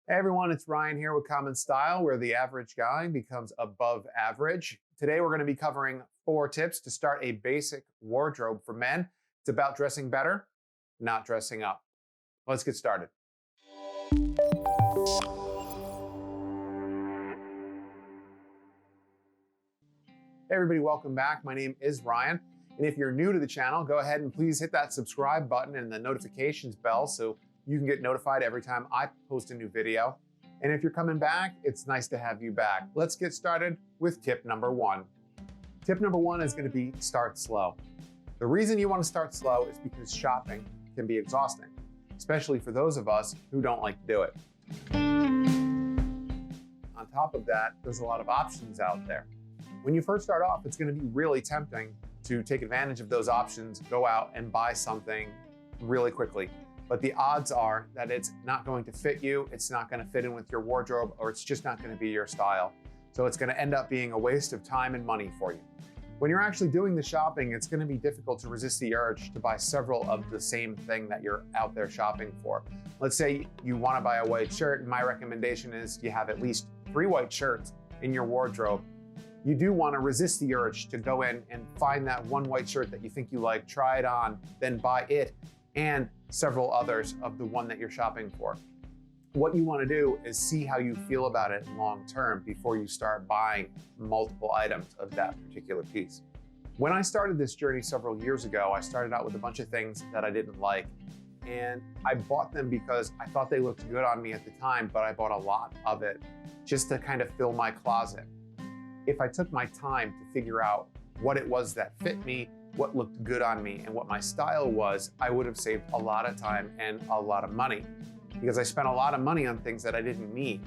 Hey everyone, it's Ryan here with Common Style, where the average guy becomes above average. Today we're going to be covering 4 tips to start a basic wardrobe for men. It's about dressing better, not dressing up. Let's get started. Hey everybody, welcome back. My name is Ryan. And if you're new to the channel, go ahead and please hit that subscribe button and the notifications bell so you can get notified every time I post a new video. And if you're coming back, it's nice to have you back. Let's get started with tip number 1. Tip number 1 is going to be start slow. The reason you want to start slow is because shopping can be exhausting, especially for those of us who don't like to do it. On top of that, there's a lot of options out there. When you first start off, it's going to be really tempting to take advantage of those options, go out and buy something really quickly. But the odds are that it's not going to fit you, it's not going to fit in with your wardrobe, or it's just not going to be your style. So it's going to end up being a waste of time and money for you. When you're actually doing the shopping, it's going to be difficult to resist the urge to buy several of the same thing that you're out there shopping for. Let's say you want to buy a white shirt, and my recommendation is you have at least 3 white shirts in your wardrobe. You do want to resist the urge to go in and find that one white shirt that you think you like, try it on, then buy it and several others of the one that you're shopping for. What you want to do is see how you feel about it long term before you start buying multiple items of that particular piece. When I started this journey several years ago, I started out with a bunch of things that I didn't like, and I bought them because I thought they looked good on me at the time, but I bought a lot of it just to kind of fill my closet. If I took my time to figure out what it was that fit me, what looked good on me, and what my style was, I would have saved a lot of time and a lot of money, because I spent a lot of money on things that I didn't need.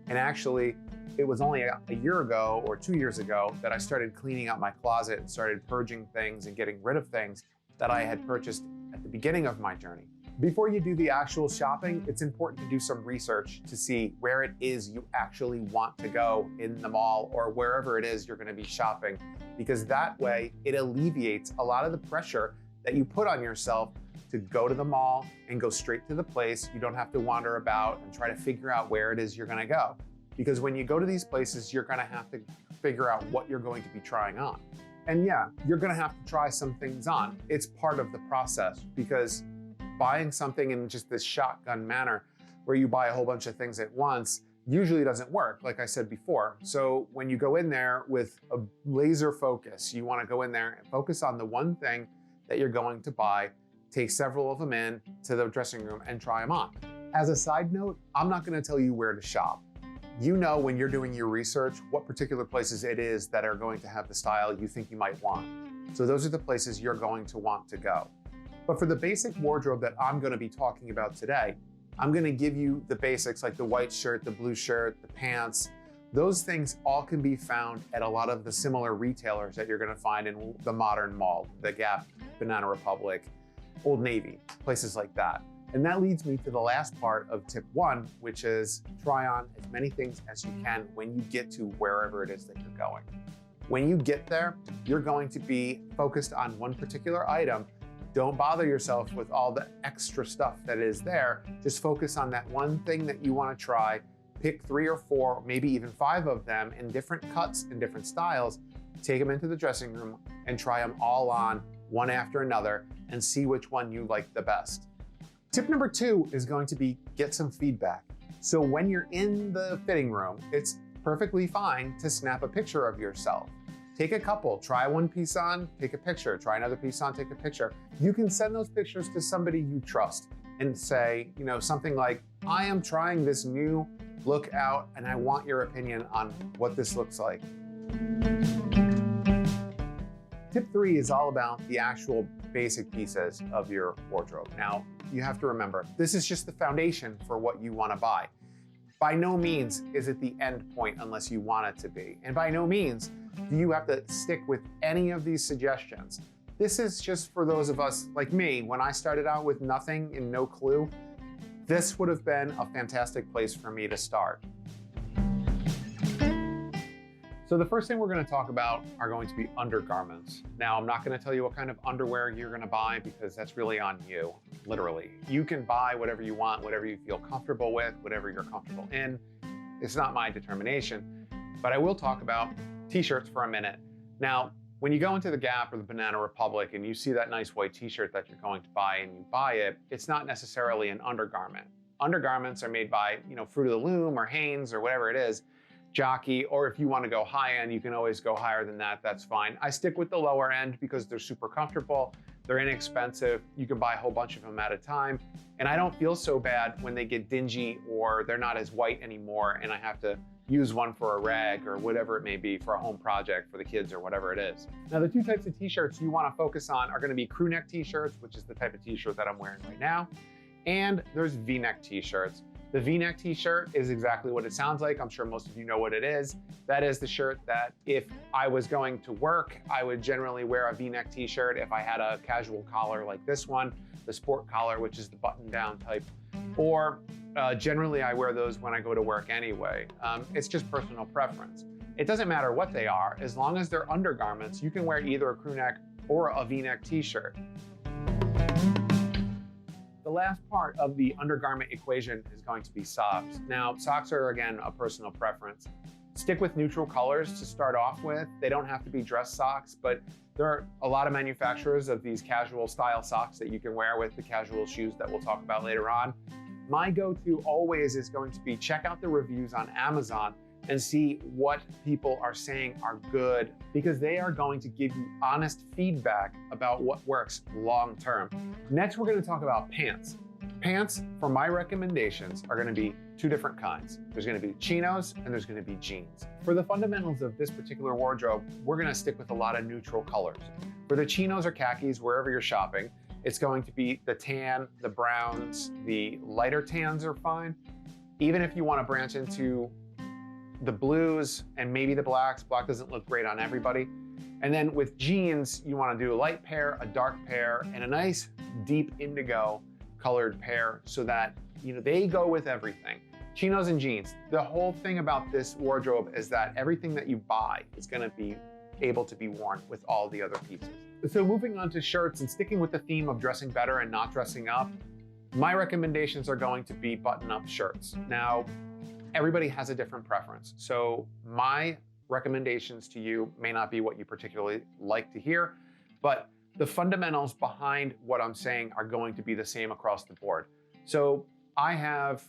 And actually, it was only a year ago or 2 years ago that I started cleaning out my closet and started purging things and getting rid of things that I had purchased at the beginning of my journey. Before you do the actual shopping, it's important to do some research to see where it is you actually want to go in the mall or wherever it is you're going to be shopping, because that way it alleviates a lot of the pressure that you put on yourself to go to the mall and go straight to the place. You don't have to wander about and try to figure out where it is you're going to go. Because when you go to these places, you're going to have to figure out what you're going to be trying on. And yeah, you're going to have to try some things on. It's part of the process, because buying something in just this shotgun manner where you buy a whole bunch of things at once usually doesn't work, like I said before. So when you go in there with a laser focus, you want to go in there and focus on the one thing that you're going to buy, take several of them in to the dressing room and try them on. As a side note, I'm not going to tell you where to shop. You know, when you're doing your research, what particular places it is that are going to have the style you think you might want. So those are the places you're going to want to go. But for the basic wardrobe that I'm going to be talking about today, I'm going to give you the basics like the white shirt, the blue shirt, the pants. Those things all can be found at a lot of the similar retailers that you're going to find in the modern mall, the Gap, Banana Republic, Old Navy, places like that. And that leads me to the last part of tip 1, which is try on as many things as you can when you get to wherever it is that you're going. When you get there, you're going to be focused on one particular item. Don't bother yourself with all the extra stuff that is there. Just focus on that one thing that you want to try. Pick 3 or 4, maybe even 5 of them in different cuts and different styles. Take them into the dressing room and try them all on one after another and see which one you like the best. Tip number 2 is going to be get some feedback. So when you're in the fitting room, it's perfectly fine to snap a picture of yourself. Take a couple, try one piece on, take a picture, try another piece on, take a picture. You can send those pictures to somebody you trust and say, you know, something like, I am trying this new look out and I want your opinion on what this looks like. Tip 3 is all about the actual basic pieces of your wardrobe. Now, you have to remember, this is just the foundation for what you want to buy. By no means is it the end point unless you want it to be. And by no means do you have to stick with any of these suggestions. This is just for those of us like me. When I started out with nothing and no clue, this would have been a fantastic place for me to start. So the first thing we're going to talk about are going to be undergarments. Now, I'm not going to tell you what kind of underwear you're going to buy because that's really on you, literally. You can buy whatever you want, whatever you feel comfortable with, whatever you're comfortable in. It's not my determination, but I will talk about t-shirts for a minute. Now, when you go into the Gap or the Banana Republic and you see that nice white t-shirt that you're going to buy and you buy it, it's not necessarily an undergarment. Undergarments are made by, Fruit of the Loom or Hanes or whatever it is, Jockey, or if you want to go high end, you can always go higher than that, that's fine. I stick with the lower end because they're super comfortable, they're inexpensive, you can buy a whole bunch of them at a time, and I don't feel so bad when they get dingy or they're not as white anymore and I have to use one for a rag or whatever it may be for a home project for the kids or whatever it is. Now, the two types of t-shirts you want to focus on are going to be crew neck t-shirts, which is the type of t-shirt that I'm wearing right now, and there's V-neck t-shirts. The V-neck t-shirt is exactly what it sounds like. I'm sure most of you know what it is. That is the shirt that if I was going to work, I would generally wear a V-neck t-shirt if I had a casual collar like this one, the sport collar, which is the button-down type, or generally I wear those when I go to work anyway. It's just personal preference. It doesn't matter what they are, as long as they're undergarments, you can wear either a crew neck or a V-neck t-shirt. The last part of the undergarment equation is going to be socks. Now, socks are, again, a personal preference. Stick with neutral colors to start off with. They don't have to be dress socks, but there are a lot of manufacturers of these casual style socks that you can wear with the casual shoes that we'll talk about later on. My go-to always is going to be check out the reviews on Amazon and see what people are saying are good, because they are going to give you honest feedback about what works long-term. Next, we're going to talk about pants. Pants, for my recommendations, are going to be two different kinds. There's going to be chinos and there's going to be jeans. For the fundamentals of this particular wardrobe, we're going to stick with a lot of neutral colors. For the chinos or khakis, wherever you're shopping, it's going to be the tan, the browns, the lighter tans are fine. Even if you want to branch into the blues and maybe the blacks. Black doesn't look great on everybody. And then with jeans, you want to do a light pair, a dark pair, and a nice deep indigo colored pair so that, they go with everything. Chinos and jeans. The whole thing about this wardrobe is that everything that you buy is going to be able to be worn with all the other pieces. So moving on to shirts and sticking with the theme of dressing better and not dressing up, my recommendations are going to be button-up shirts. Now, everybody has a different preference. So my recommendations to you may not be what you particularly like to hear, but the fundamentals behind what I'm saying are going to be the same across the board. So I have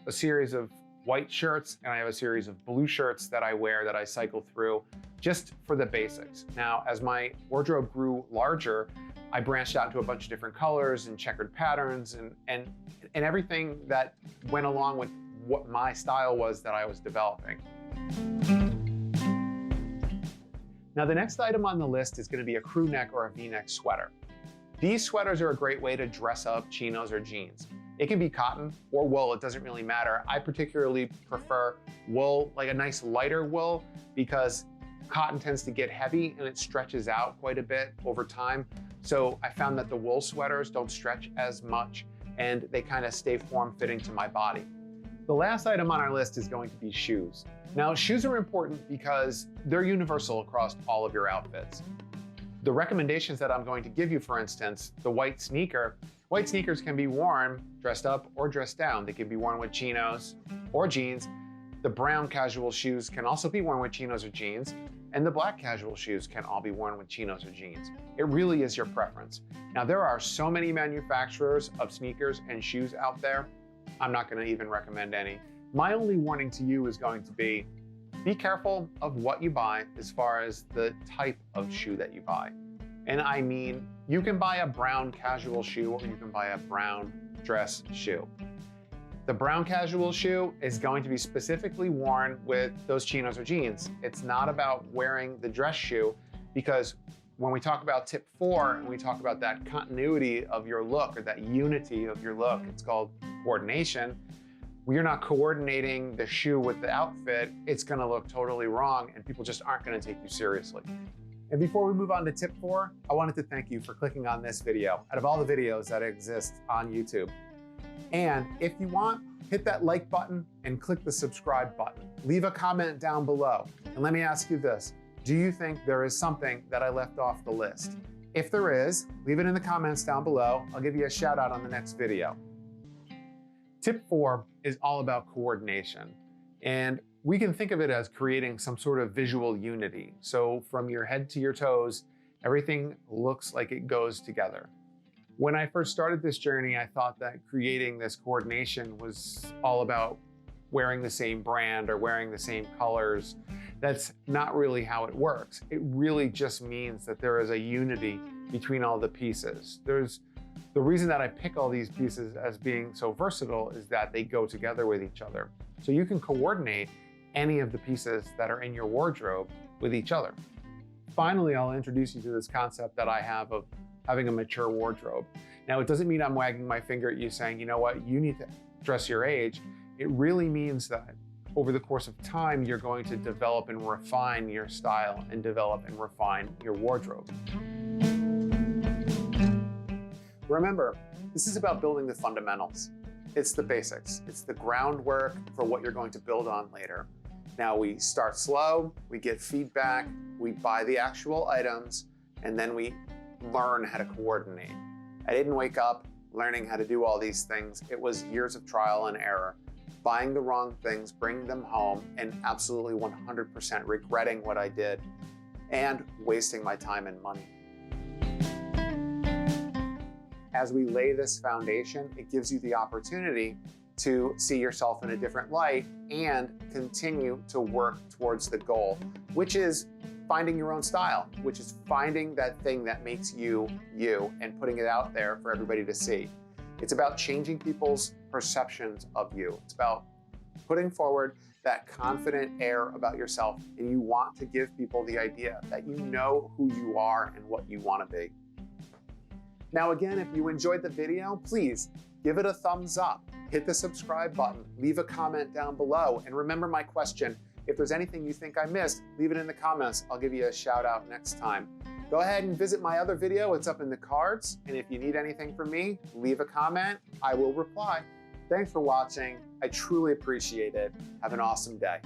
a series of white shirts and I have a series of blue shirts that I wear that I cycle through just for the basics. Now, as my wardrobe grew larger, I branched out into a bunch of different colors and checkered patterns and everything that went along with what my style was that I was developing. Now, the next item on the list is going to be a crew neck or a V-neck sweater. These sweaters are a great way to dress up chinos or jeans. It can be cotton or wool, it doesn't really matter. I particularly prefer wool, like a nice lighter wool, because cotton tends to get heavy and it stretches out quite a bit over time. So I found that the wool sweaters don't stretch as much and they kind of stay form-fitting to my body. The last item on our list is going to be shoes. Now, shoes are important because they're universal across all of your outfits. The recommendations that I'm going to give you, for instance, the white sneakers can be worn dressed up or dressed down. They can be worn with chinos or jeans. The brown casual shoes can also be worn with chinos or jeans, and the black casual shoes can all be worn with chinos or jeans. It really is your preference. Now, there are so many manufacturers of sneakers and shoes out there. I'm not going to even recommend any. My only warning to you is going to be careful of what you buy as far as the type of shoe that you buy. And I mean, you can buy a brown casual shoe or you can buy a brown dress shoe. The brown casual shoe is going to be specifically worn with those chinos or jeans. It's not about wearing the dress shoe, because when we talk about tip 4 and we talk about that continuity of your look or that unity of your look, it's called coordination. You're not coordinating the shoe with the outfit, it's gonna look totally wrong and people just aren't gonna take you seriously. And before we move on to tip 4, I wanted to thank you for clicking on this video out of all the videos that exist on YouTube. And if you want hit that like button and click the subscribe button. Leave a comment down below. And let me ask you this. Do you think there is something that I left off the list? If there is, leave it in the comments down below. I'll give you a shout out on the next video. Tip 4 is all about coordination. And we can think of it as creating some sort of visual unity. So from your head to your toes, everything looks like it goes together. When I first started this journey, I thought that creating this coordination was all about wearing the same brand or wearing the same colors. That's not really how it works. It really just means that there is a unity between all the pieces. The reason that I pick all these pieces as being so versatile is that they go together with each other. So you can coordinate any of the pieces that are in your wardrobe with each other. Finally, I'll introduce you to this concept that I have of having a mature wardrobe. Now, it doesn't mean I'm wagging my finger at you saying, you know what, you need to dress your age. It really means that over the course of time, you're going to develop and refine your style and develop and refine your wardrobe. Remember, this is about building the fundamentals. It's the basics. It's the groundwork for what you're going to build on later. Now we start slow, we get feedback, we buy the actual items, and then we learn how to coordinate. I didn't wake up learning how to do all these things. It was years of trial and error, buying the wrong things, bringing them home, and absolutely 100% regretting what I did and wasting my time and money. As we lay this foundation, it gives you the opportunity to see yourself in a different light and continue to work towards the goal, which is finding your own style, which is finding that thing that makes you, you, and putting it out there for everybody to see. It's about changing people's perceptions of you. It's about putting forward that confident air about yourself, and you want to give people the idea that you know who you are and what you want to be. Now again, if you enjoyed the video, please give it a thumbs up, hit the subscribe button, leave a comment down below, and remember my question. If there's anything you think I missed, leave it in the comments. I'll give you a shout out next time. Go ahead and visit my other video. It's up in the cards. And if you need anything from me, leave a comment. I will reply. Thanks for watching. I truly appreciate it. Have an awesome day.